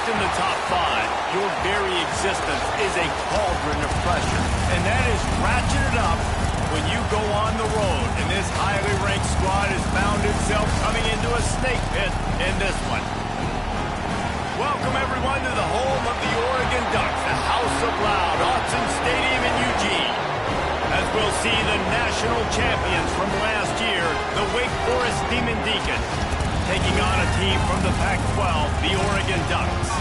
Ranked in the top 5, your very existence is a cauldron of pressure. And that is ratcheted up when you go on the road. And this highly ranked squad has found itself coming into a snake pit in this one. Welcome, everyone, to the home of the Oregon Ducks, the House of Loud, Autzen Stadium in Eugene. As we'll see the national champions from last year, the Wake Forest Demon Deacons, taking on a team from the Pac-12, the Oregon Ducks.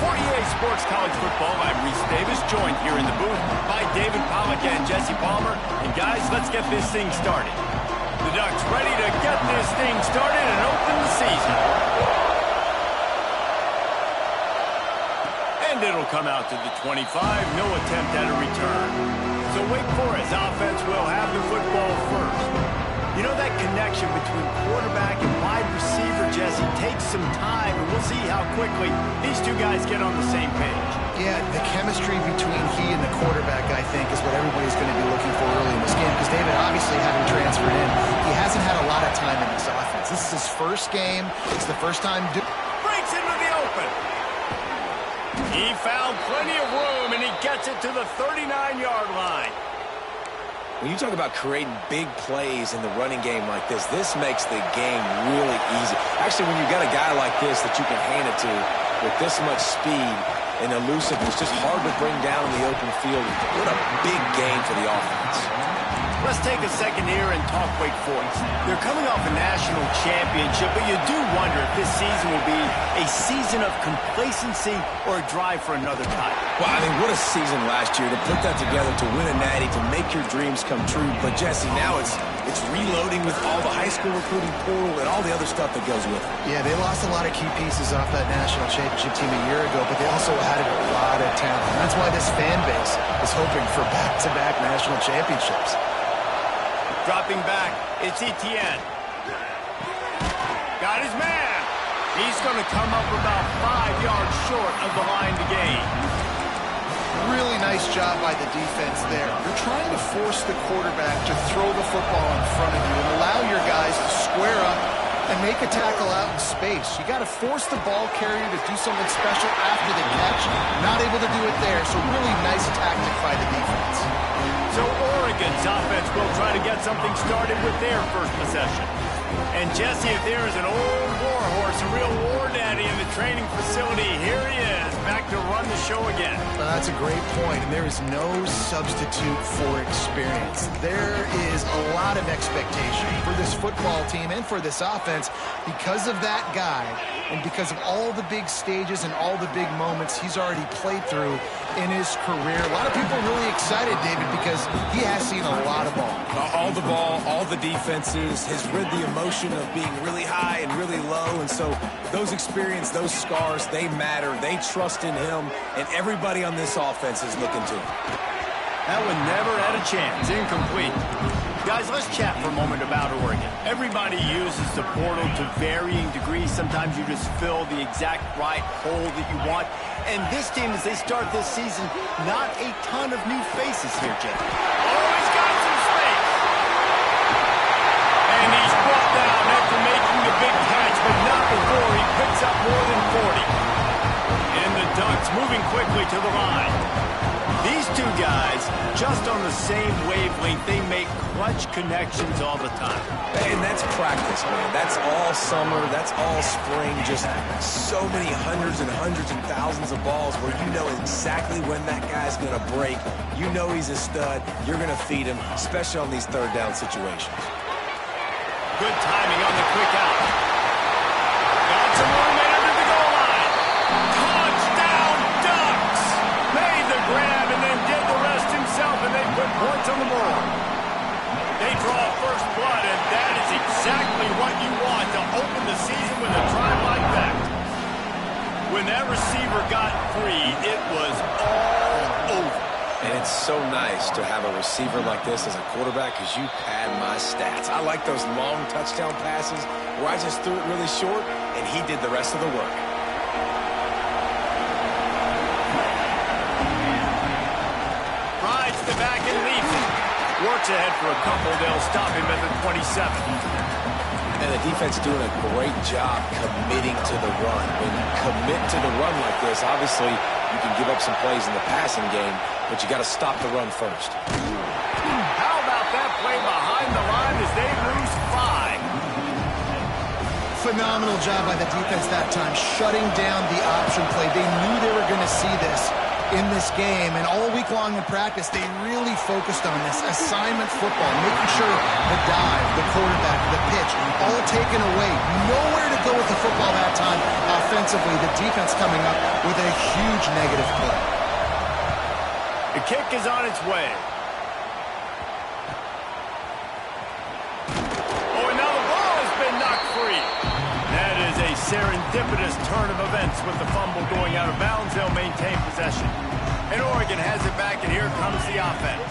For EA Sports College Football, I'm Reese Davis, joined here in the booth by David Pollack and Jesse Palmer. And guys, let's get this thing started. The Ducks ready to get this thing started and open the season. And it'll come out to the 25, no attempt at a return. So Wake Forest offense will have the football first. You know, that connection between quarterback and wide receiver, Jesse, takes some time, and we'll see how quickly these two guys get on the same page. Yeah, the chemistry between he and the quarterback, I think, is what everybody's going to be looking for early in this game, because David, obviously, having transferred in, he hasn't had a lot of time in this offense. This is his first game. It's the first time... Breaks into the open. He found plenty of room, and he gets it to the 39-yard line. When you talk about creating big plays in the running game like this makes the game really easy. Actually, when you've got a guy like this that you can hand it to with this much speed and elusiveness, just hard to bring down in the open field. What a big game for the offense. Let's take a second here and talk Wake Forest. They're coming off a national championship, but you do wonder if this season will be a season of complacency or a drive for another title. Well, I mean, what a season last year to put that together, to win a natty, to make your dreams come true. But, Jesse, now it's reloading with all the high school recruiting portal and all the other stuff that goes with it. Yeah, they lost a lot of key pieces off that national championship team a year ago, but they also added a lot of talent. And that's why this fan base is hoping for back-to-back national championships. Dropping back, it's Etienne. Got his man. He's going to come up about 5 yards short of the line to gain. Really nice job by the defense there. You're trying to force the quarterback to throw the football in front of you and allow your guys to square up and make a tackle out in space. You got to force the ball carrier to do something special after the catch. Not able to do it there, so really nice tactic by the defense. So Oregon's offense will try to get something started with their first possession. And Jesse, if there is an old war horse, a real war daddy in the training facility, here he is, back to run the show again. Well, that's a great point, and there is no substitute for experience. There is a lot of expectation for this football team and for this offense because of that guy and because of all the big stages and all the big moments he's already played through in his career. A lot of people really excited, David, because he has seen a lot of ball. All the ball, all the defenses, has rid the emotion of being really high and really low, and so those experience, those scars, they matter. They trust in him, and everybody on this offense is looking to him. That one never had a chance. Incomplete. Guys, let's chat for a moment about Oregon. Everybody uses the portal to varying degrees. Sometimes you just fill the exact right hole that you want. And this team, as they start this season, not a ton of new faces here, Jeff. Oh, he's got some space. And he's brought down after making the big catch, but not before he picks up more than 40. And the Ducks moving quickly to the line. These two guys, just on the same wavelength, they make clutch connections all the time. And that's practice, man. That's all summer. That's all spring. Just so many hundreds and thousands of balls where you know exactly when that guy's going to break. You know he's a stud. You're going to feed him, especially on these third down situations. Good timing on the quick out. Got some room under the goal line. Touchdown, Ducks! Made the grab and then did the rest himself, and they put points on the board. They draw first blood, and that is exactly what you want to open the season with a drive like that. When that receiver got free, it was all over. And it's so nice to have a receiver like this as a quarterback because you pad my stats. I like those long touchdown passes where I just threw it really short, and he did the rest of the work. Rides the back and leaves it. Works ahead for a couple. They'll stop him at the 27. And the defense doing a great job committing to the run. When you commit to the run like this, obviously you can give up some plays in the passing game, but you got to stop the run first. How about that play behind the line as they lose 5? Phenomenal job by the defense that time, shutting down the option play. They knew they were going to see this in this game, and all week long in practice, they really focused on this assignment football, making sure the dive, the quarterback, the pitch, all taken away. Nowhere to go with the football that time offensively. The defense coming up with a huge negative play. The kick is on its way. Oh, and now the ball has been knocked free. That is a serendipitous turn of events with the fumble going out of bounds. They'll maintain possession. And Oregon has it back, and here comes the offense.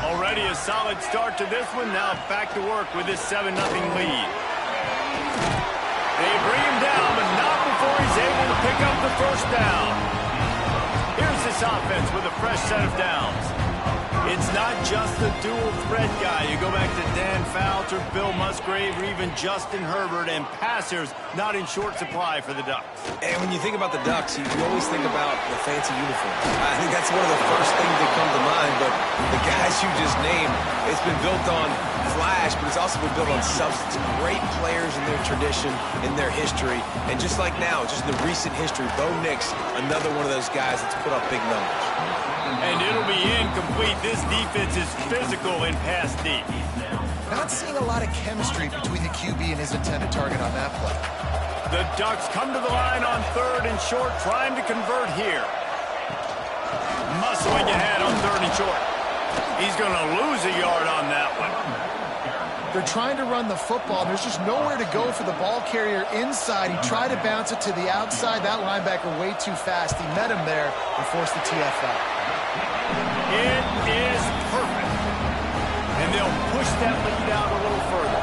Already a solid start to this one. Now back to work with this 7-0 lead. They bring him down, but not before he's able to pick up the first down. Here's this offense with a fresh set of downs. It's not just the dual threat guy. You go back to Dan Fouts, Bill Musgrave, or even Justin Herbert, and passers not in short supply for the Ducks. And when you think about the Ducks, you always think about the fancy uniforms. I think that's one of the first things that come to mind, but the guys you just named, it's been built on flash, but it's also been built on substance. Great players in their tradition, in their history, and just like now, just in the recent history, Bo Nix, another one of those guys that's put up big numbers. And it'll be incomplete. This defense is physical in pass deep. Not seeing a lot of chemistry between the QB and his intended target on that play. The Ducks come to the line on 3rd and short, trying to convert here. Muscling ahead on 3rd and short. He's going to lose a yard on that one. They're trying to run the football. There's just nowhere to go for the ball carrier inside. He tried to bounce it to the outside. That linebacker way too fast. He met him there and forced the TFL. It is perfect. And they'll push that lead out a little further.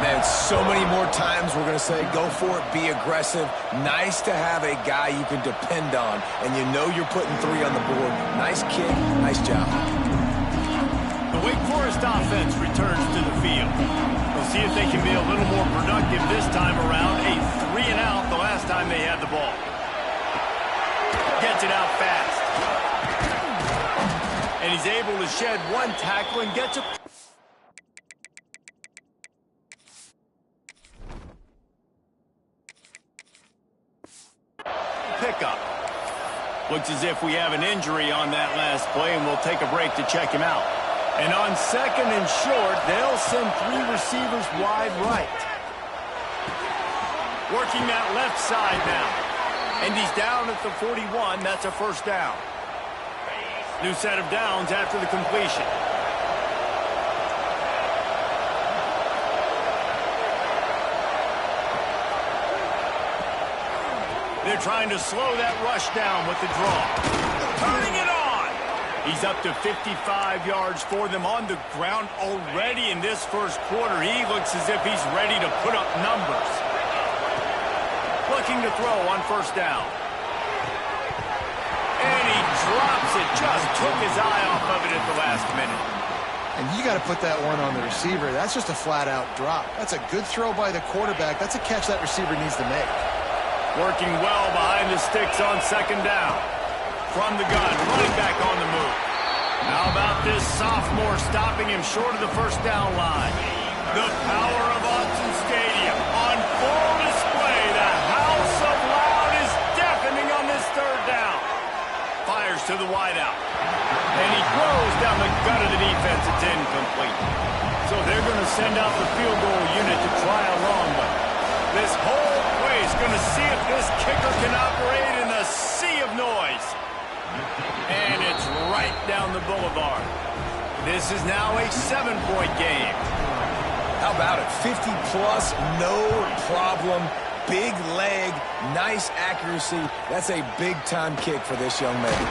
Man, so many more times we're going to say, go for it, be aggressive. Nice to have a guy you can depend on, and you know you're putting 3 on the board. Nice kick, nice job. The Wake Forest offense returns to the field. We'll see if they can be a little more productive this time around. A 3-and-out the last time they had the ball. Gets it out fast. And he's able to shed one tackle and gets a... pickup. Looks as if we have an injury on that last play, and we'll take a break to check him out. And on 2nd and short, they'll send 3 receivers wide right. Working that left side now. And he's down at the 41. That's a first down. New set of downs after the completion. They're trying to slow that rush down with the draw. Turning it on! He's up to 55 yards for them on the ground already in this first quarter. He looks as if he's ready to put up numbers. Looking to throw on first down. And he drops it. Just took his eye off of it at the last minute. And you got to put that one on the receiver. That's just a flat-out drop. That's a good throw by the quarterback. That's a catch that receiver needs to make. Working well behind the sticks on 2nd down. From the gun, running back on the move. How about this sophomore stopping him short of the first down line? The power of Autzen Stadium on full display. The house of loud is deafening on this 3rd down. Fires to the wideout. And he throws down the gut of the defense. It's incomplete. So they're going to send out the field goal unit to try a long one. This whole play is going to see if this kicker can operate in the sea of noise. And it's right down the boulevard. This is now a 7-point game. How about it? 50-plus, no problem. Big leg, nice accuracy. That's a big-time kick for this young man.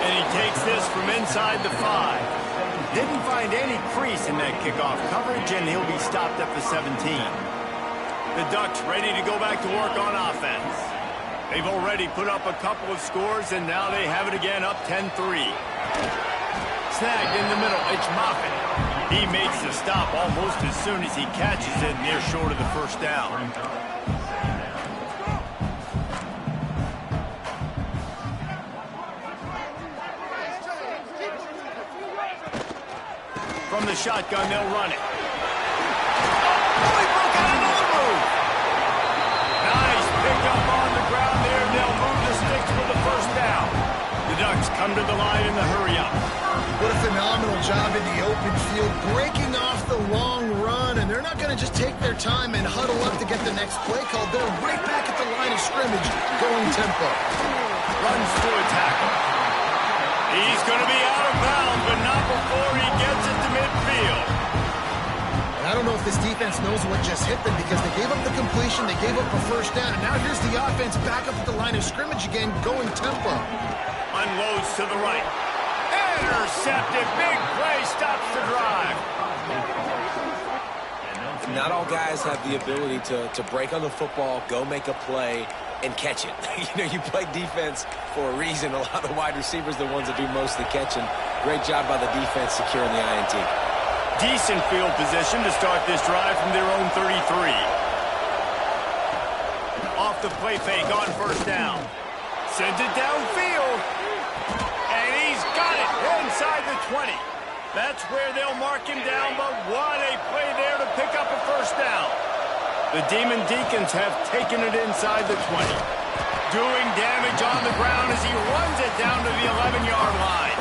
And he takes this from inside the 5. Didn't find any crease in that kickoff coverage, and he'll be stopped at the 17. The Ducks ready to go back to work on offense. They've already put up a couple of scores, and now they have it again up 10-3. Snagged in the middle. It's Moffitt. He makes the stop almost as soon as he catches it, and they're short of the first down. From the shotgun, they'll run it. Oh, he broke out another move. Nice pick up on the ground there, and they'll move the sticks for the first down. The Ducks come to the line in the hurry-up. What a phenomenal job in the open field, breaking off the long run, and they're not going to just take their time and huddle up to get the next play called. They're right back at the line of scrimmage, going tempo. Runs through a tackle. He's going to be out of bounds, but not before he gets it to midfield. And I don't know if this defense knows what just hit them because they gave up the completion, they gave up a first down, and now here's the offense back up at the line of scrimmage again, going tempo. Unloads to the right. Intercepted. Big play. Stops the drive. Not all guys have the ability to break on the football, go make a play, and catch it. You play defense for a reason. A lot of wide receivers are the ones that do most of the catching. Great job by the defense securing the INT. Decent field position to start this drive from their own 33. Off the play fake on first down. Sends it downfield. And he's got it inside the 20. That's where they'll mark him down, but what a play there to pick up a first down. The Demon Deacons have taken it inside the 20. Doing damage on the ground as he runs it down to the 11-yard line.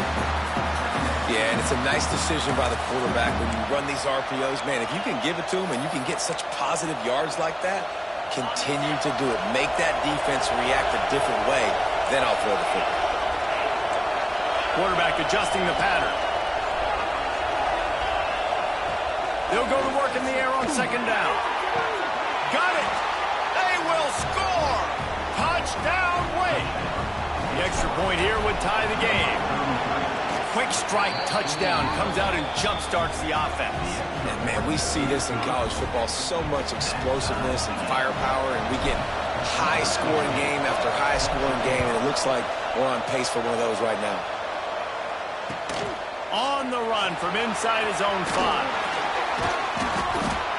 Yeah, and it's a nice decision by the quarterback when you run these RPOs. Man, if you can give it to him and you can get such positive yards like that, continue to do it. Make that defense react a different way, then I'll throw the football. Quarterback adjusting the pattern. They'll go to work in the air on second down. Got it! They will score! Touchdown, Wade! The extra point here would tie the game. Quick strike touchdown comes out and jump-starts the offense. And, man, we see this in college football, so much explosiveness and firepower, and we get high-scoring game after high-scoring game, and it looks like we're on pace for one of those right now. On the run from inside his own 5.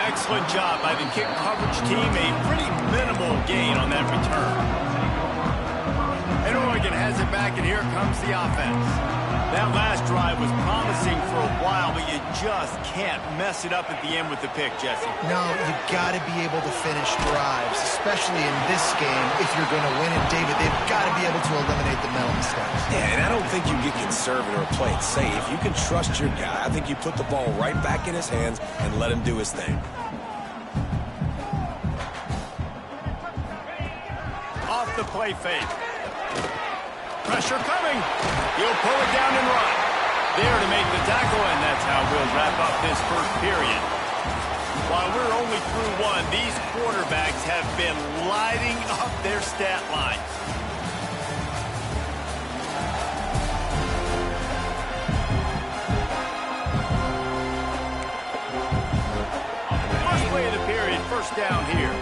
Excellent job by the kick coverage team. A pretty minimal gain on that return. And Oregon has it back, and here comes the offense. That last drive was promising for a while, but you just can't mess it up at the end with the pick, Jesse. No, you've got to be able to finish drives, especially in this game if you're going to win. And, David, they've got to be able to eliminate the mental mistakes. Yeah, and I don't think you get conservative or play it safe. You can trust your guy. I think you put the ball right back in his hands and let him do his thing. Off the play fake. Pressure coming. He'll pull it down and run. There to make the tackle, and that's how we'll wrap up this first period. While we're only through one, these quarterbacks have been lighting up their stat lines. First play of the period, first down here.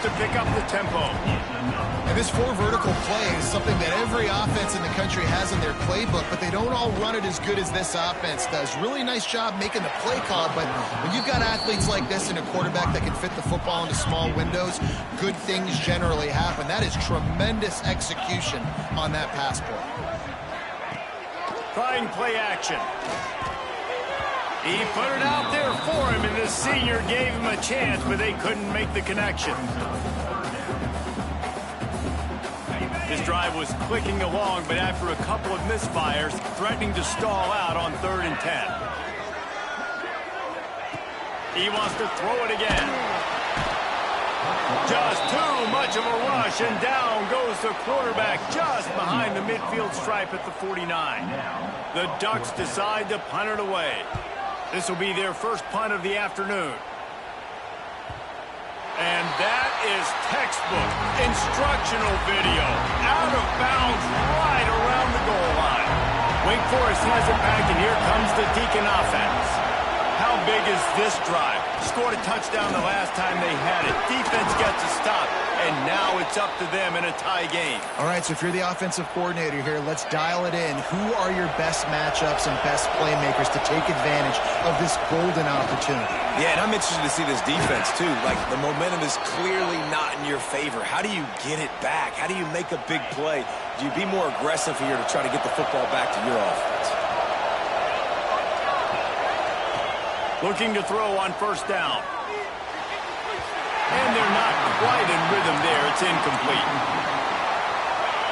To pick up the tempo. And this 4 vertical play is something that every offense in the country has in their playbook, but they don't all run it as good as this offense does. Really nice job making the play call, but when you've got athletes like this and a quarterback that can fit the football into small windows, good things generally happen. That is tremendous execution on that pass play. Trying play action. He put it out there for him, and the senior gave him a chance, but they couldn't make the connection. This drive was clicking along, but after a couple of misfires, threatening to stall out on 3rd and 10. He wants to throw it again. Just too much of a rush, and down goes the quarterback just behind the midfield stripe at the 49. The Ducks decide to punt it away. This will be their first punt of the afternoon. And that is textbook instructional video. Out of bounds right around the goal line. Wake Forest has it back, and here comes the Deacon offense. big is this drive? Scored a touchdown the last time they had it. Defense gets a stop, and now it's up to them in a tie game. All right, so if you're the offensive coordinator here, let's dial it in. Who are your best matchups and best playmakers to take advantage of this golden opportunity? Yeah, and I'm interested to see this defense, too. Like, the momentum is clearly not in your favor. How do you get it back? How do you make a big play? Do you be more aggressive here to try to get the football back to your offense? Looking to throw on first down. And they're not quite in rhythm there. It's incomplete.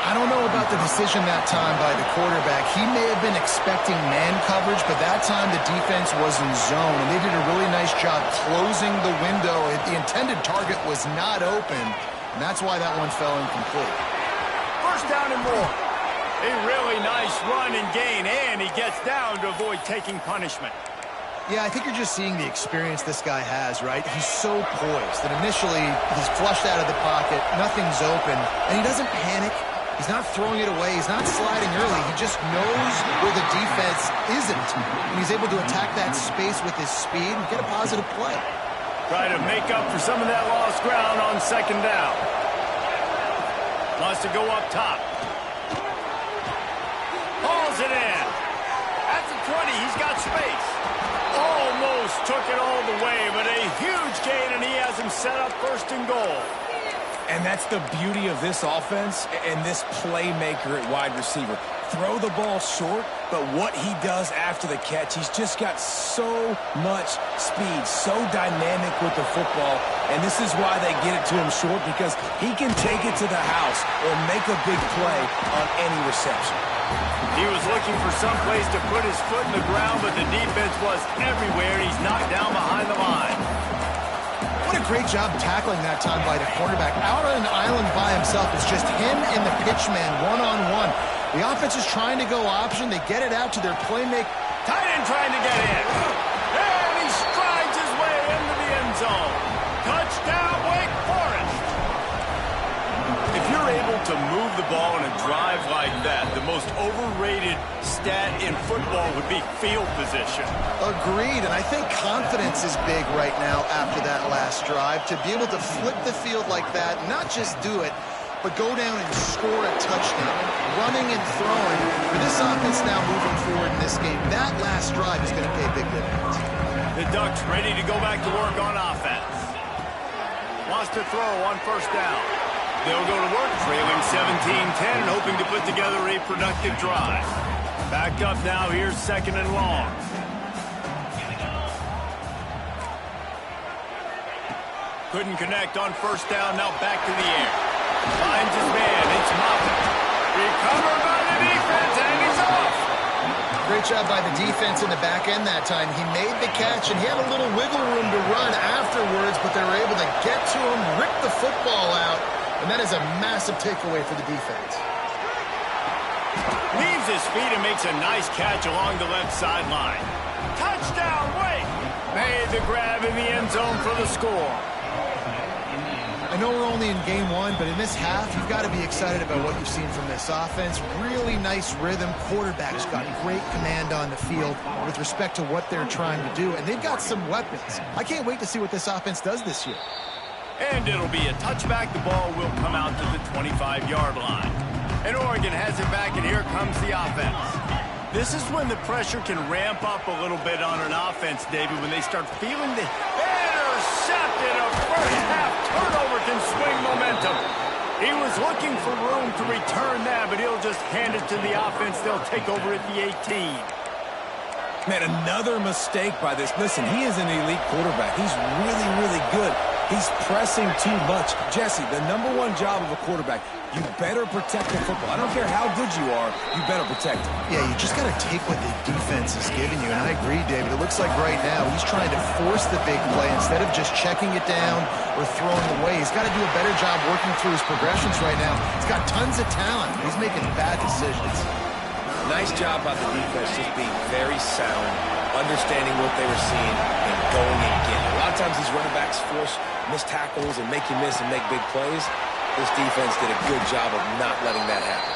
I don't know about the decision that time by the quarterback. He may have been expecting man coverage, but that time the defense was in zone, and they did a really nice job closing the window. The intended target was not open, and that's why that one fell incomplete. First down and more. A really nice run and gain, and he gets down to avoid taking punishment. Yeah, I think you're just seeing the experience this guy has, right? He's so poised that initially he's flushed out of the pocket, nothing's open, and he doesn't panic. He's not throwing it away. He's not sliding early. He just knows where the defense isn't, and he's able to attack that space with his speed and get a positive play. Try to make up for some of that lost ground on second down. Wants to go up top. Hauls it in. At the 20, he's got space. Almost took it all the way, but a huge gain, and he has him set up first and goal. And that's the beauty of this offense and this playmaker at wide receiver. Throw the ball short, but what he does after the catch, he's just got so much speed, so dynamic with the football, and this is why they get it to him short, because he can take it to the house or make a big play on any reception. He was looking for some place to put his foot in the ground, but the defense was everywhere. He's knocked down behind the line. What a great job tackling that time by the cornerback. Out on an island by himself. It's just him and the pitch man one-on-one. The offense is trying to go option. They get it out to their playmaker. Tight end trying to get in. And he strides his way into the end zone. Touchdown, Wake Forest. If you're able to move the ball in a drive like that, the most overrated stat in football would be field position. Agreed, and I think confidence is big right now after that last drive. To be able to flip the field like that, not just do it, but go down and score a touchdown. Running and throwing. For this offense now moving forward in this game, that last drive is going to pay big dividends. The Ducks ready to go back to work on offense. Wants to throw on first down. They'll go to work, trailing 17-10 and hoping to put together a productive drive. Backed up now, here's second and long. Couldn't connect on first down, now back to the air. Finds his man, it's Moffitt. Recovered by the defense, and he's off. Great job by the defense in the back end that time. He made the catch, and he had a little wiggle room to run afterwards, but they were able to get to him, rip the football out, and that is a massive takeaway for the defense. Leaves his feet and makes a nice catch along the left sideline. Touchdown, Wake! Made the grab in the end zone for the score. I know we're only in game one, but in this half, you've got to be excited about what you've seen from this offense. Really nice rhythm. Quarterback's got great command on the field with respect to what they're trying to do, and they've got some weapons. I can't wait to see what this offense does this year. And it'll be a touchback. The ball will come out to the 25-yard line. And Oregon has it back, and here comes the offense. This is when the pressure can ramp up a little bit on an offense, David, when they start feeling the intercepted. A first-half turnover can swing momentum. He was looking for room to return that, but he'll just hand it to the offense. They'll take over at the 18. Man, another mistake by this. Listen, he is an elite quarterback. He's really, really good. He's pressing too much. Jesse, the number one job of a quarterback, you better protect the football. I don't care how good you are, you better protect it. Yeah, you just got to take what the defense is giving you, and I agree, David. It looks like right now he's trying to force the big play instead of just checking it down or throwing away. He's got to do a better job working through his progressions right now. He's got tons of talent. He's making bad decisions. Nice job by the defense, just being very sound, understanding what they were seeing, and going and getting it. A lot of times these running backs force missed tackles and make you miss and make big plays. This defense did a good job of not letting that happen.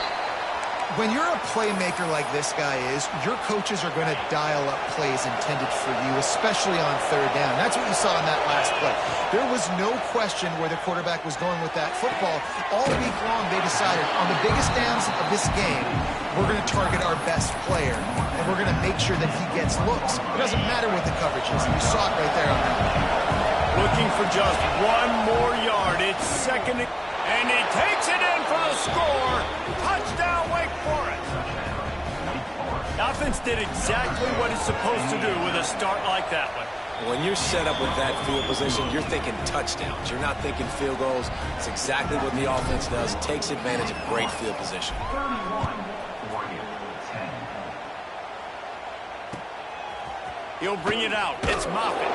When you're a playmaker like this guy is, your coaches are going to dial up plays intended for you, especially on third down. That's what you saw in that last play. There was no question where the quarterback was going with that football. All week long, they decided on the biggest downs of this game, we're going to target our best player, and we're going to make sure that he gets looks. It doesn't matter what the coverage is. You saw it right there on that one. Looking for just one more yard. It's second, and he takes it in for the score. Touchdown, Wake Forest. The offense did exactly what it's supposed to do with a start like that one. When you're set up with that field position, you're thinking touchdowns. You're not thinking field goals. It's exactly what the offense does. Takes advantage of great field position. He'll bring it out. It's Moffitt.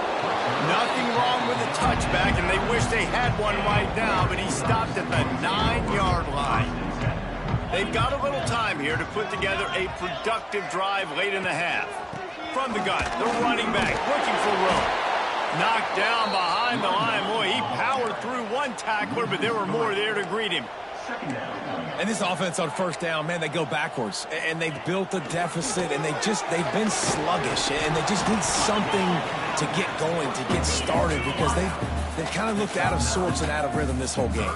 Nothing wrong with the touchback, and they wish they had one right now, but he stopped at the 9-yard line. They've got a little time here to put together a productive drive late in the half. From the gun, the running back looking for room. Knocked down behind the line. Boy, he powered through one tackler, but there were more there to greet him. And this offense on first down, man, they go backwards. And they've built a deficit, and they've been sluggish. And they just need something to get going, to get started, because they've kind of looked out of sorts and out of rhythm this whole game.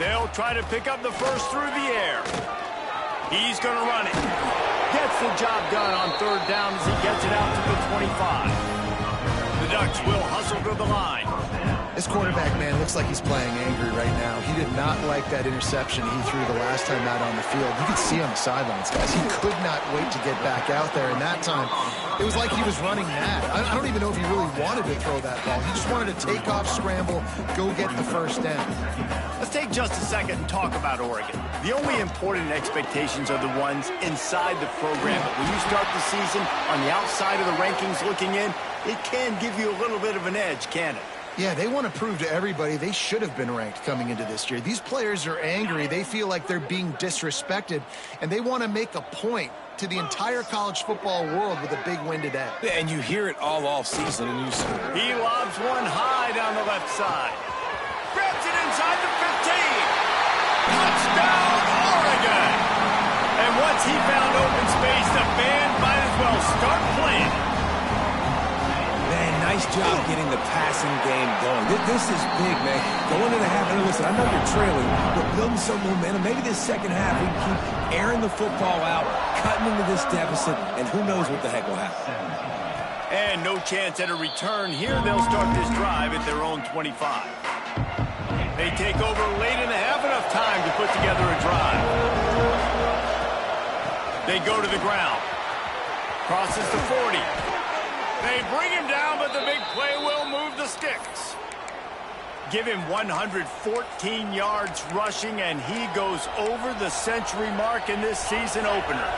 They'll try to pick up the first through the air. He's going to run it. Gets the job done on third down as he gets it out to the 25. The Ducks will hustle to the line. This quarterback, man, looks like he's playing angry right now. He did not like that interception he threw the last time out on the field. You could see on the sidelines, guys. He could not wait to get back out there, and that time, it was like he was running mad. I don't even know if he really wanted to throw that ball. He just wanted to take off, scramble, go get the first down. Let's take just a second and talk about Oregon. The only important expectations are the ones inside the program. But when you start the season on the outside of the rankings looking in, it can give you a little bit of an edge, can it? Yeah, they want to prove to everybody they should have been ranked coming into this year. These players are angry. They feel like they're being disrespected, and they want to make a point to the entire college football world with a big win today. Yeah, and you hear it all off season, and you see he lobs one high down the left side. Grabs it inside the 15. Touchdown, Oregon! And once he found open space, the band might as well start playing. Man, nice job getting the passing game going. This is big, man. Going into half, and listen, I know you're trailing, but building some momentum. Maybe this second half we can keep airing the football out, cutting into this deficit, and who knows what the heck will happen. And no chance at a return here. They'll start this drive at their own 25. They take over late in the half, enough time to put together a drive. They go to the ground. Crosses the 40. They bring him down, but the big play will move the sticks. Give him 114 yards rushing, and he goes over the century mark in this season opener.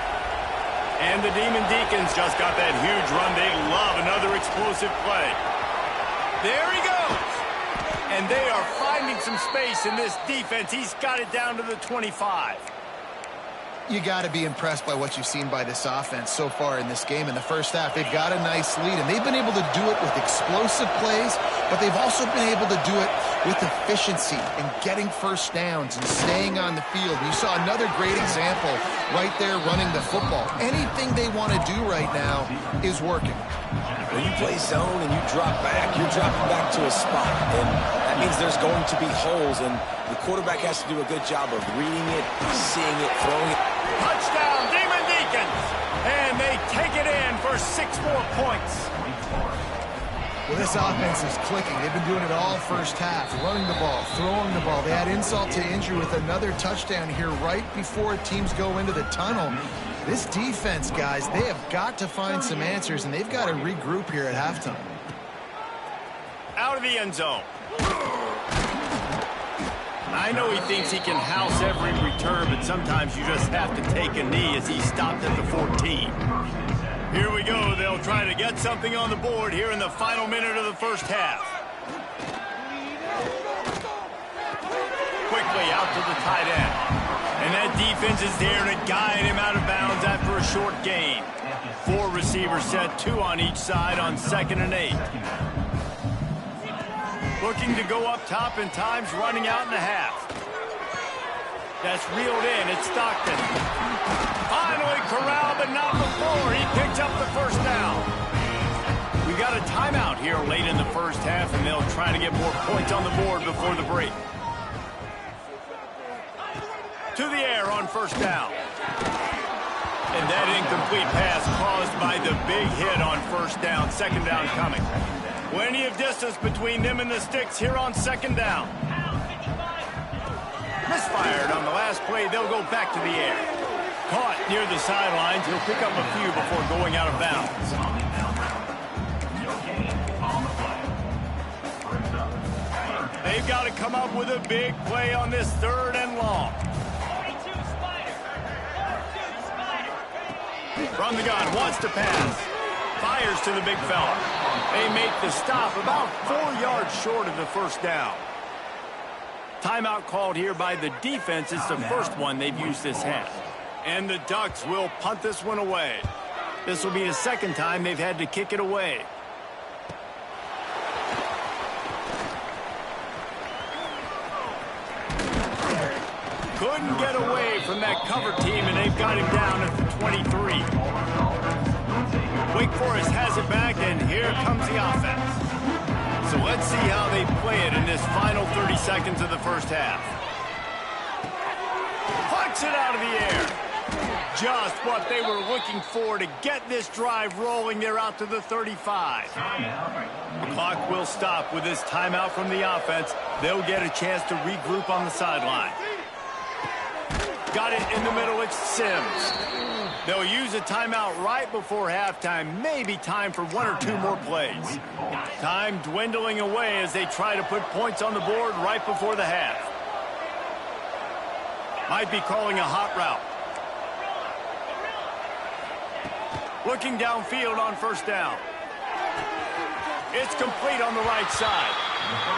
And the Demon Deacons just got that huge run. They love another explosive play. There he goes. And they are finding some space in this defense. He's got it down to the 25. You got to be impressed by what you've seen by this offense so far in this game. In the first half, they've got a nice lead, and they've been able to do it with explosive plays, but they've also been able to do it with efficiency and getting first downs and staying on the field. You saw another great example right there running the football. Anything they want to do right now is working. When you play zone and you drop back, you're dropping back to a spot, and that means there's going to be holes, and the quarterback has to do a good job of reading it, seeing it, throwing it. Touchdown, Demon Deacons! And they take it in for 6 more points. Well, this offense is clicking. They've been doing it all first half, running the ball, throwing the ball. They had insult to injury with another touchdown here right before teams go into the tunnel. This defense, guys, they have got to find some answers, and they've got to regroup here at halftime. Out of the end zone. I know he thinks he can house every return, but sometimes you just have to take a knee as he stopped at the 14. Here we go. They'll try to get something on the board here in the final minute of the first half. Quickly out to the tight end. And that defense is there to guide him out of bounds after a short gain. 4 receivers set, 2 on each side on 2nd and 8. Looking to go up top, and time's running out in the half. That's reeled in. It's Stockton. Finally corralled, but not before. He picks up the first down. We've got a timeout here late in the first half, and they'll try to get more points on the board before the break. To the air on first down. And that incomplete pass caused by the big hit on first down. Second down coming. Plenty of distance between them and the sticks here on second down. Misfired on the last play. They'll go back to the air. Caught near the sidelines. He'll pick up a few before going out of bounds. They've got to come up with a big play on this third and long. From the gun, wants to pass. Fires to the big fella. They make the stop about 4 yards short of the first down. Timeout called here by the defense. It's the first one they've used this half. And the Ducks will punt this one away. This will be the second time they've had to kick it away. Couldn't get away from that cover team, and they've got him down at the 23. Wake Forest has it back, and here comes the offense. So let's see how they play it in this final 30 seconds of the first half. Pucks it out of the air. Just what they were looking for to get this drive rolling. They're out to the 35. The clock will stop with this timeout from the offense. They'll get a chance to regroup on the sideline. Got it in the middle. It's Sims. They'll use a timeout right before halftime. Maybe time for 1 or 2 more plays. Time dwindling away as they try to put points on the board right before the half. Might be calling a hot route. Looking downfield on first down. It's complete on the right side.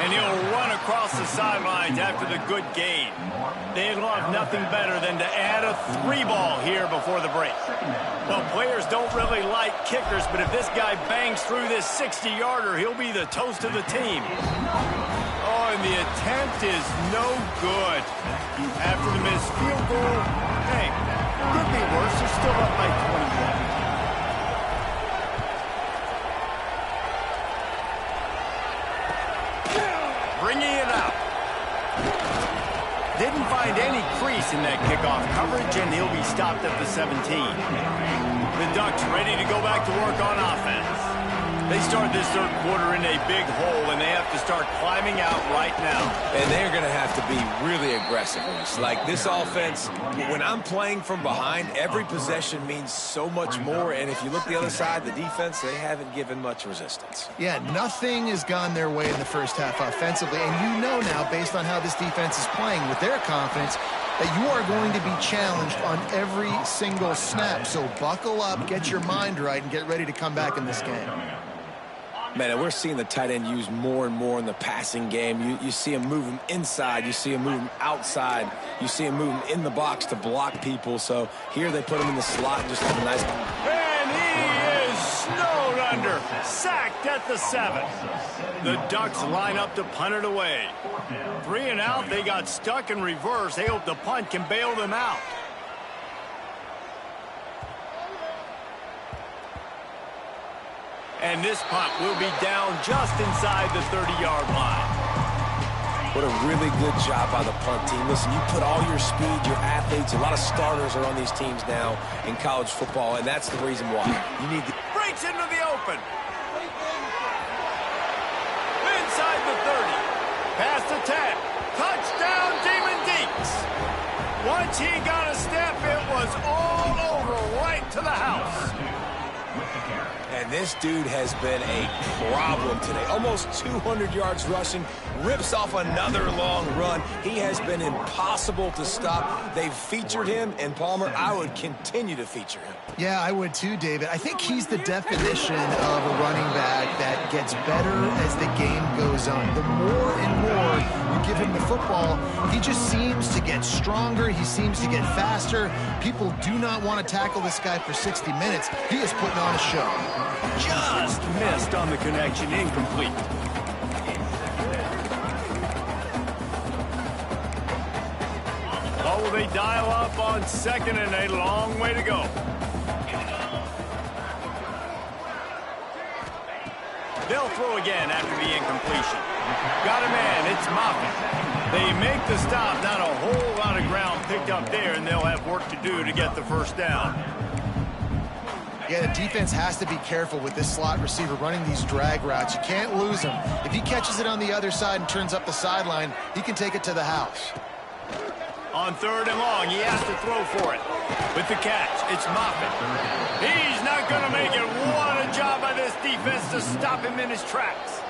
And he'll run across the sidelines after the good gain. They love nothing better than to add a 3-ball here before the break. Well, players don't really like kickers, but if this guy bangs through this 60-yarder, he'll be the toast of the team. Oh, and the attempt is no good. After the missed field goal, hey, could be worse. They're still up by 21. Bringing it out. Didn't find any crease in that kickoff coverage, and he'll be stopped at the 17. The Ducks ready to go back to work on offense. They start this third quarter in a big hole, and they have to start climbing out right now. And they're going to have to be really aggressive. Like this offense, when I'm playing from behind, every possession means so much more. And if you look the other side, the defense, they haven't given much resistance. Yeah, nothing has gone their way in the first half offensively. And you know now, based on how this defense is playing with their confidence, that you are going to be challenged on every single snap. So buckle up, get your mind right, and get ready to come back in this game. Man, and we're seeing the tight end used more and more in the passing game. You see him move him inside. You see him move him outside. You see him move him in the box to block people. So here they put him in the slot and just have a nice... And he is snowed under. Sacked at the 7. The Ducks line up to punt it away. 3 and out. They got stuck in reverse. They hope the punt can bail them out. And this punt will be down just inside the 30-yard line. What a really good job by the punt team. Listen, you put all your speed, your athletes, a lot of starters are on these teams now in college football, and that's the reason why. You need to... Breaks into the open. Inside the 30. Past the 10. Touchdown, Demon Deeks. Once he got a step, it was all over right to the house. And this dude has been a problem today. Almost 200 yards rushing, rips off another long run. He has been impossible to stop. They've featured him, and Palmer, I would continue to feature him. Yeah, I would too, David. I think he's the definition of a running back that gets better as the game goes on. The more and more you give him the football, he just seems to get stronger. He seems to get faster. People do not want to tackle this guy for 60 minutes. He is putting on a show. Just missed on the connection, incomplete. dial up on 2nd and a long way to go. They'll throw again after the incompletion. Got a man, it's Moffitt. They make the stop, not a whole lot of ground picked up there, and they'll have work to do to get the first down. Yeah, the defense has to be careful with this slot receiver running these drag routes. You can't lose him. If he catches it on the other side and turns up the sideline, he can take it to the house. On 3rd and long, he has to throw for it. With the catch, it's Moffitt. He's not going to make it. What a job by this defense to stop him in his tracks.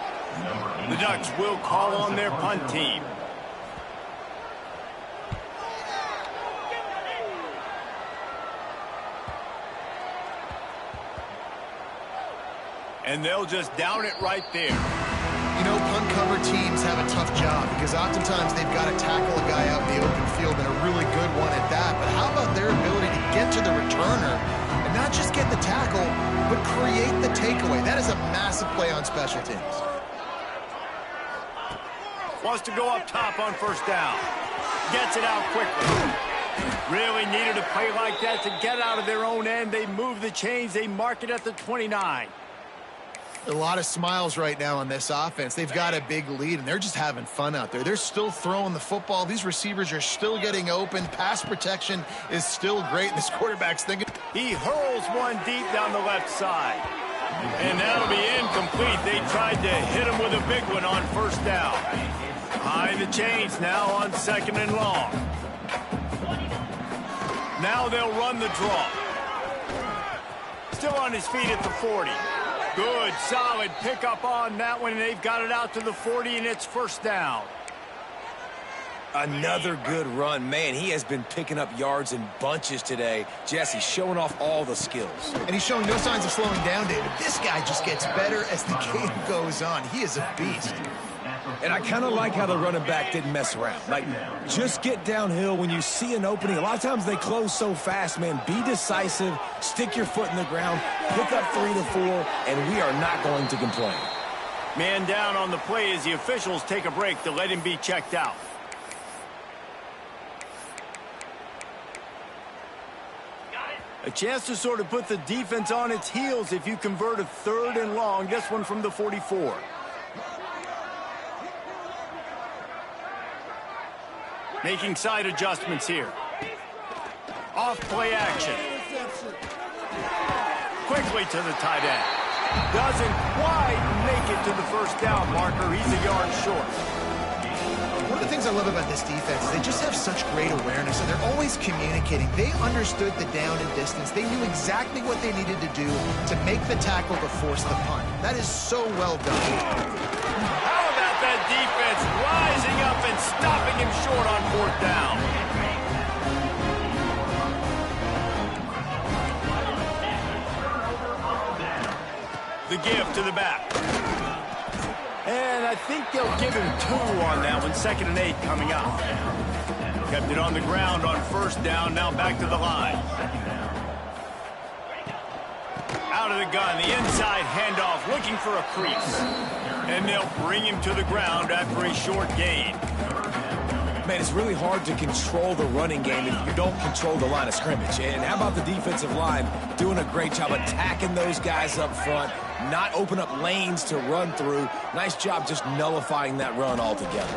The Ducks will call on their punt team. And they'll just down it right there. You know, punt cover teams have a tough job because oftentimes they've got to tackle a guy out in the open field, and a really good one at that. But how about their ability to get to the returner and not just get the tackle, but create the takeaway? That is a massive play on special teams. Wants to go up top on 1st down. Gets it out quickly. Really needed a play like that to get out of their own end. They move the chains. They mark it at the 29. A lot of smiles right now on this offense. They've got a big lead, and they're just having fun out there. They're still throwing the football. These receivers are still getting open. Pass protection is still great. This quarterback's thinking. He hurls one deep down the left side. And that'll be incomplete. They tried to hit him with a big one on 1st down. High the chains now on 2nd and long. Now they'll run the draw. Still on his feet at the 40. Good, solid pickup on that one, and they've got it out to the 40, and it's 1st down. Another good run. Man, he has been picking up yards in bunches today. Jesse showing off all the skills. And he's showing no signs of slowing down, David. This guy just gets better as the game goes on. He is a beast. And I kind of like how the running back didn't mess around. Like, just get downhill when you see an opening. A lot of times they close so fast, man. Be decisive, stick your foot in the ground, pick up 3 to 4, and we are not going to complain. Man down on the play as the officials take a break to let him be checked out. A chance to sort of put the defense on its heels if you convert a 3rd and long. This one from the 44. Making side adjustments here. Off play action. Quickly to the tight end. Doesn't quite make it to the 1st down marker. He's a yard short. One of the things I love about this defense is they just have such great awareness, and they're always communicating. They understood the down and distance. They knew exactly what they needed to do to make the tackle to force the punt. That is so well done. How about that defense rising up and stopping him short on 4th down? The give to the back. And I think they'll give him 2 on that one. 2nd and 8 coming up. Kept it on the ground on 1st down. Now back to the line. Out of the gun. The inside handoff looking for a crease. And they'll bring him to the ground after a short gain. Man, it's really hard to control the running game if you don't control the line of scrimmage. And how about the defensive line doing a great job attacking those guys up front, not open up lanes to run through. Nice job just nullifying that run altogether.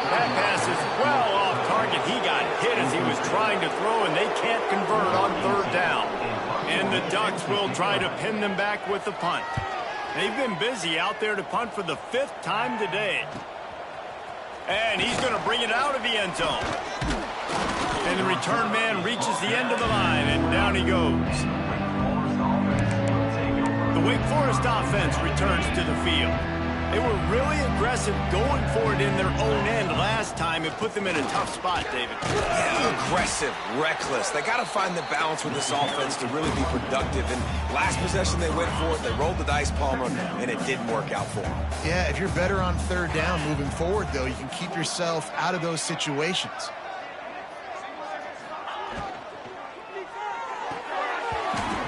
That pass is well off target. He got hit as he was trying to throw, and they can't convert on 3rd down. And the Ducks will try to pin them back with the punt. They've been busy out there to punt for the 5th time today. And he's going to bring it out of the end zone. And the return man reaches the end of the line, and down he goes. The Wake Forest offense returns to the field. They were really aggressive going for it in their own end last time and put them in a tough spot, David. Yeah, aggressive, reckless. They got to find the balance with this offense to really be productive. And last possession they went for it. They rolled the dice, Palmer, and it didn't work out for them. Yeah, if you're better on 3rd down moving forward, though, you can keep yourself out of those situations.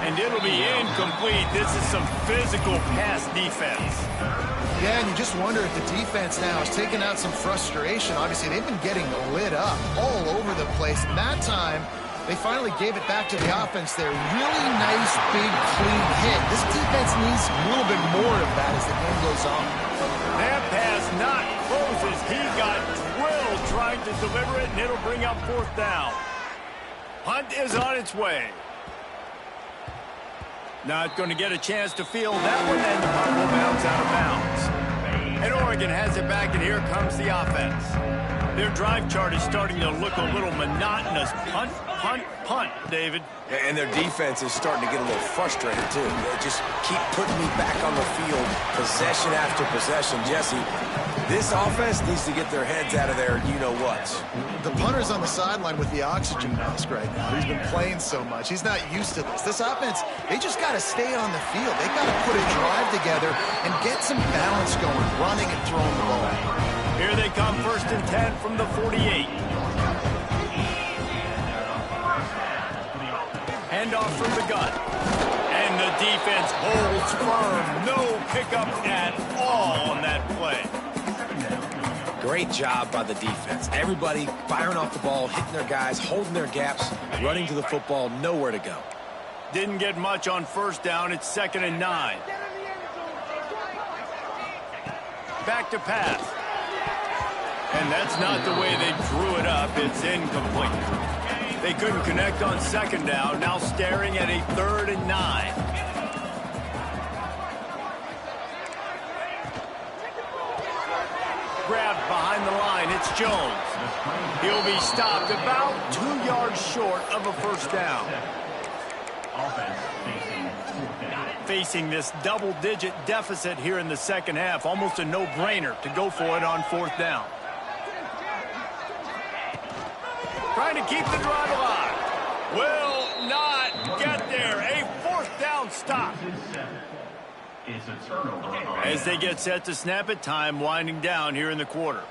And And it'll be incomplete. This is some physical pass defense. Yeah, and you just wonder if the defense now is taking out some frustration. Obviously, they've been getting lit up all over the place. And that time, they finally gave it back to the offense there. Really nice, big, clean hit. This defense needs a little bit more of that as the game goes on. That pass not closes. He got drilled trying to deliver it, and it'll bring up 4th down. Punt is on its way. Not going to get a chance to field that one, and the punt will bounce out of bounds. And Oregon has it back, and here comes the offense. Their drive chart is starting to look a little monotonous. Punt, punt, punt, David. And their defense is starting to get a little frustrated, too. They just keep putting me back on the field, possession after possession. Jesse, this offense needs to get their heads out of their you-know-whats. The punter's on the sideline with the oxygen mask right now. He's been playing so much. He's not used to this. This offense, they just got to stay on the field. They got to put a drive together and get some balance going, running and throwing the ball. Here they come, 1st and 10 from the 48. Handoff from the gun. And the defense holds firm. No pickup at all on that play. Great job by the defense. Everybody firing off the ball, hitting their guys, holding their gaps, running to the football, nowhere to go. Didn't get much on 1st down. It's 2nd and 9. Back to pass. And that's not the way they drew it up. It's incomplete. They couldn't connect on 2nd down. Now staring at a 3rd and 9. Grabbed behind the line. It's Jones. He'll be stopped about 2 yards short of a 1st down. Facing this double-digit deficit here in the 2nd half. Almost a no-brainer to go for it on 4th down. Trying to keep the drive alive. Will not get there. A 4th down stop. As they get set to snap it, time winding down here in the quarter.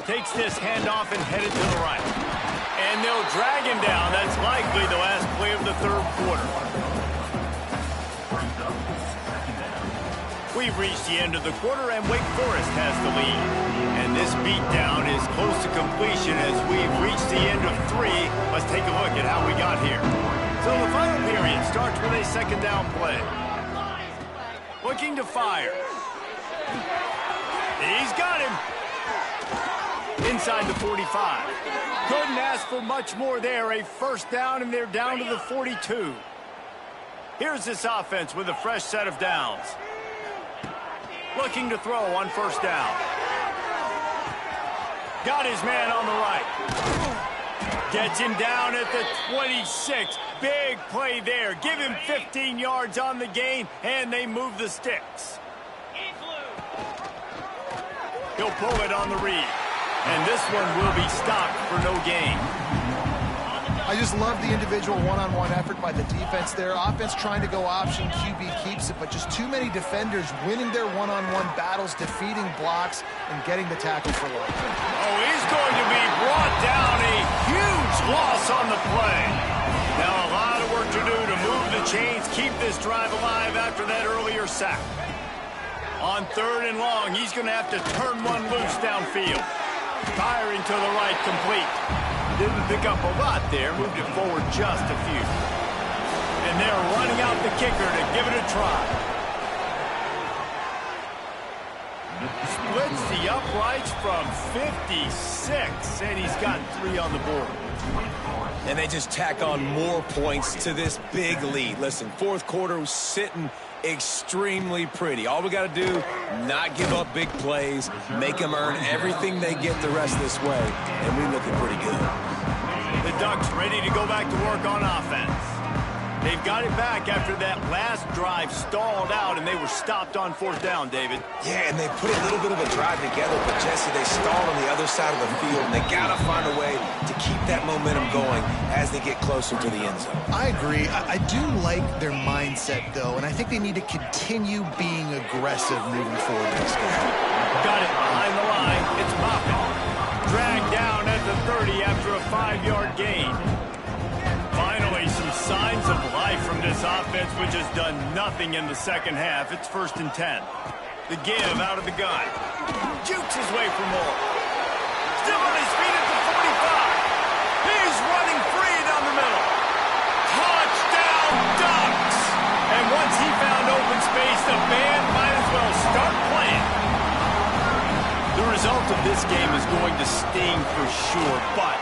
Takes this handoff and headed to the right. And they'll drag him down. That's likely the last play of the 3rd quarter. We've reached the end of the quarter, and Wake Forest has the lead. And this beatdown is close to completion as we've reached the end of 3. Let's take a look at how we got here. So the final period starts with a 2nd down play. Looking to fire. He's got him. Inside the 45. Couldn't ask for much more there. A 1st down, and they're down to the 42. Here's this offense with a fresh set of downs. Looking to throw on 1st down. Got his man on the right. Gets him down at the 26. Big play there. Give him 15 yards on the gain, and they move the sticks. He'll pull it on the read. And this one will be stopped for no gain. I just love the individual one-on-one effort by the defense there. Offense trying to go option, QB keeps it, but just too many defenders winning their one-on-one battles, defeating blocks, and getting the tackle for loss. Oh, he's going to be brought down. A huge loss on the play. Now a lot of work to do to move the chains, keep this drive alive after that earlier sack. On 3rd and long, he's going to have to turn one loose downfield. Firing to the right, complete. Didn't pick up a lot there, moved it forward just a few. And they're running out the kicker to give it a try. Splits the uprights from 56, and he's got 3 on the board. And they just tack on more points to this big lead. Listen, 4th quarter was sitting extremely pretty. All we got to do, not give up big plays, make them earn everything they get the rest of this way, and we're looking pretty good. The Ducks ready to go back to work on offense. They've got it back after that last drive stalled out, and they were stopped on 4th down, David. Yeah, and they put a little bit of a drive together, but Jesse, they stalled on the other side of the field, and they got to find a way to keep that momentum going as they get closer to the end zone. I agree. I do like their mindset, though, and I think they need to continue being aggressive moving forward in this game. Got it behind the line. It's Moffitt. Dragged down at the 30 after a 5-yard gain. Finally, some signs of life from this offense, which has done nothing in the second half. It's 1st and 10. The give out of the gun. Jukes his way for more. Still on his feet at the 45. He's running free down the middle. Touchdown Ducks! And once he found open space, the band might as well start playing. The result of this game is going to sting for sure, but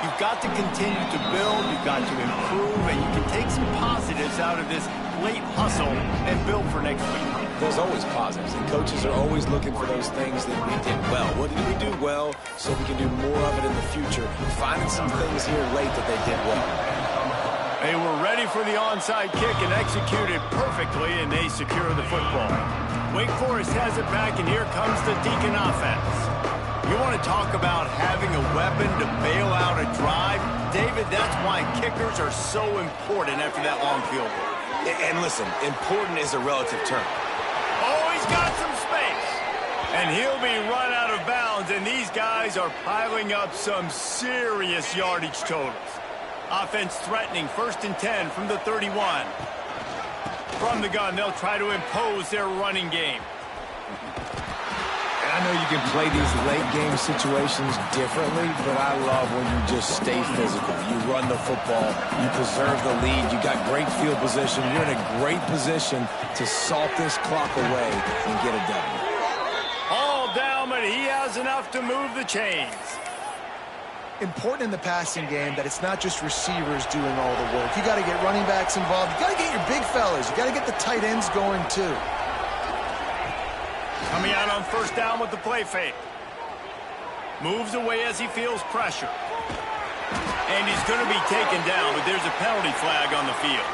you've got to continue to build, you've got to improve, and you can take some positives out of this late hustle and build for next week. There's always positives, and coaches are always looking for those things that we did well. What did we do well so we can do more of it in the future? Finding some things here late that they did well. They were ready for the onside kick and executed perfectly, and they secure the football. Wake Forest has it back, and here comes the Deacon offense. You want to talk about having a weapon to bail out a drive? David, that's why kickers are so important after that long field goal. And listen, important is a relative term. Oh, he's got some space. And he'll be run out of bounds, and these guys are piling up some serious yardage totals. Offense threatening, 1st and 10 from the 31. From the gun, they'll try to impose their running game. I know you can play these late-game situations differently, but I love when you just stay physical. You run the football, you preserve the lead, you got great field position, you're in a great position to salt this clock away and get a W. All down, but he has enough to move the chains. Important in the passing game that it's not just receivers doing all the work. You got to get running backs involved. You got to get your big fellas. You got to get the tight ends going too. Coming out on 1st down with the play fake. Moves away as he feels pressure. And he's going to be taken down, but there's a penalty flag on the field.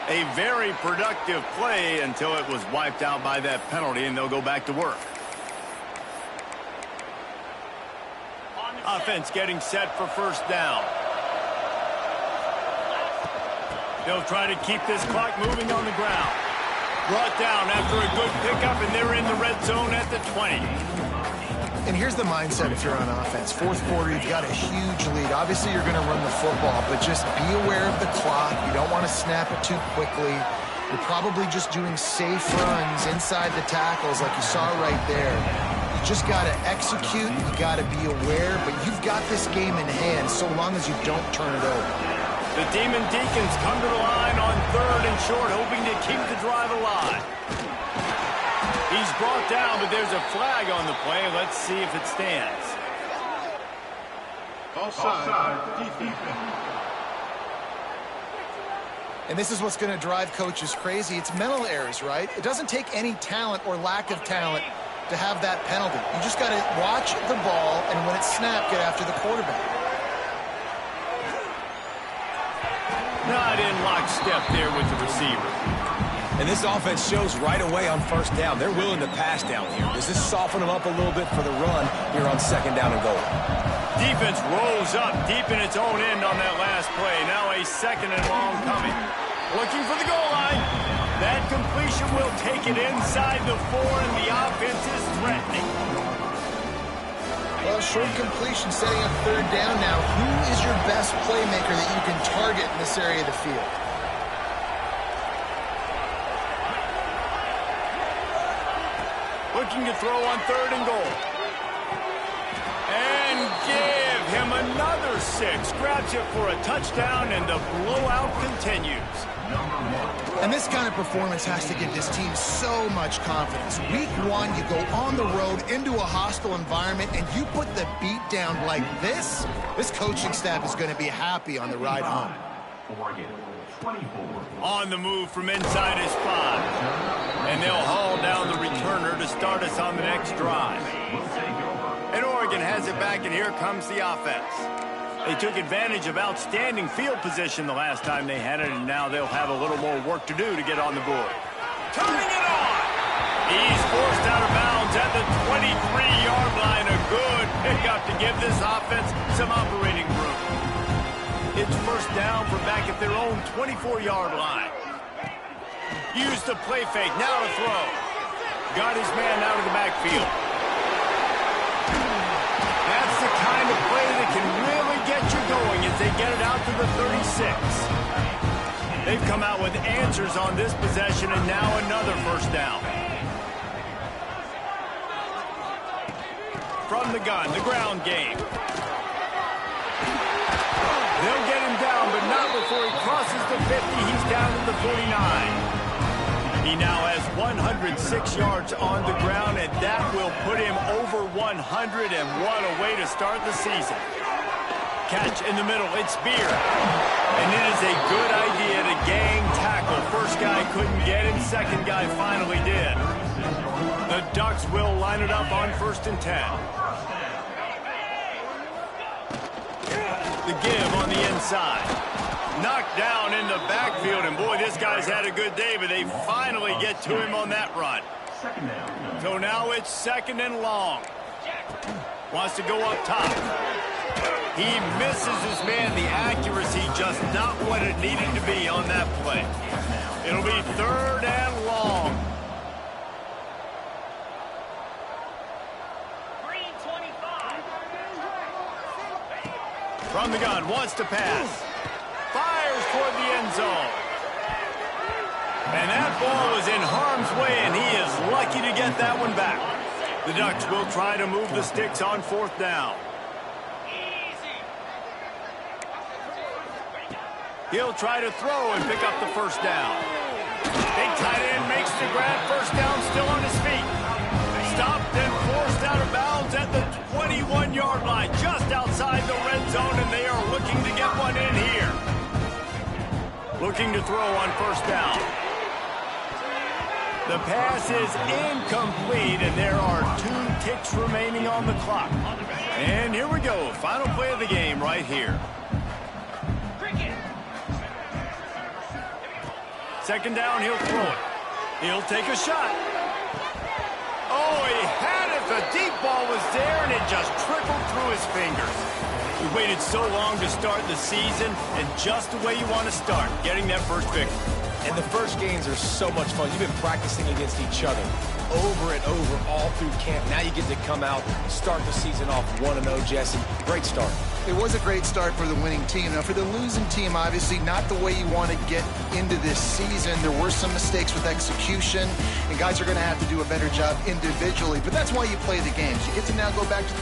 A very productive play until it was wiped out by that penalty, and they'll go back to work. Offense getting set for 1st down. They'll try to keep this clock moving on the ground. Brought down after a good pickup, and they're in the red zone at the 20. And here's the mindset if you're on offense. 4th quarter, you've got a huge lead. Obviously, you're going to run the football, but just be aware of the clock. You don't want to snap it too quickly. You're probably just doing safe runs inside the tackles like you saw right there. You just got to execute. You got to be aware, but you've got this game in hand so long as you don't turn it over. The Demon Deacons come to the line on 3rd and short, hoping to keep the drive alive. He's brought down, but there's a flag on the play. Let's see if it stands. Offside. And this is what's going to drive coaches crazy. It's mental errors, right? It doesn't take any talent or lack of talent to have that penalty. You just got to watch the ball, and when it's snapped, get after the quarterback. Not in lockstep there with the receiver. And this offense shows right away on 1st down. They're willing to pass down here. Does this soften them up a little bit for the run here on 2nd down and goal? Defense rolls up deep in its own end on that last play. Now a 2nd and long coming. Looking for the goal line. That completion will take it inside the 4, and the offense is threatening. Well, short completion setting up 3rd down now. Who is your best playmaker that you can target in this area of the field? Looking to throw on 3rd and goal. And give him another 6. Grabs it for a touchdown, and the blowout continues. And this kind of performance has to give this team so much confidence. Week 1, you go on the road into a hostile environment, and you put the beat down like this. This coaching staff is going to be happy on the ride home. On the move from inside his 5. And they'll haul down the returner to start us on the next drive. And Oregon has it back, and here comes the offense. They took advantage of outstanding field position the last time they had it, and now they'll have a little more work to do to get on the board. Turning it on! He's forced out of bounds at the 23-yard line. A good pickup to give this offense some operating room. It's 1st down from back at their own 24-yard line. Use the play fake, now to throw. Got his man out of the backfield. can really get you going as they get it out to the 36. They've come out with answers on this possession, and now another first down. From the gun, the ground game. They'll get him down, but not before he crosses the 50. He's down to the 49. He now has 106 yards on the ground, and that will put him over 100, and what a way to start the season. Catch in the middle, it's Beard. And it is a good idea to gang tackle. First guy couldn't get him, second guy finally did. The Ducks will line it up on 1st and 10. The give on the inside. Knocked down in the backfield, and boy, this guy's had a good day, but they finally get to him on that run. So now it's 2nd and long. Wants to go up top. He misses his man. The accuracy just not what it needed to be on that play. It'll be 3rd and long. From the gun, wants to pass. Fires toward the end zone. And that ball was in harm's way, and he is lucky to get that one back. The Ducks will try to move the sticks on 4th down. He'll try to throw and pick up the first down. Big tight end makes the grab. First down, still on his feet. Stopped and forced out of bounds at the 21-yard line, just outside the red zone, and they are looking to get one in here. Looking to throw on first down. The pass is incomplete, and there are 2 ticks remaining on the clock. And here we go, final play of the game right here. 2nd down, he'll throw it. He'll take a shot. Oh, he had it. The deep ball was there, and it just trickled through his fingers. We waited so long to start the season, and just the way you want to start, getting that first victory. And the first games are so much fun. You've been practicing against each other over and over all through camp. Now you get to come out and start the season off 1-0, Jesse. Great start. It was a great start for the winning team. Now, for the losing team, obviously not the way you want to get into this season. There were some mistakes with execution, and guys are going to have to do a better job individually. But that's why you play the games. You get to now go back to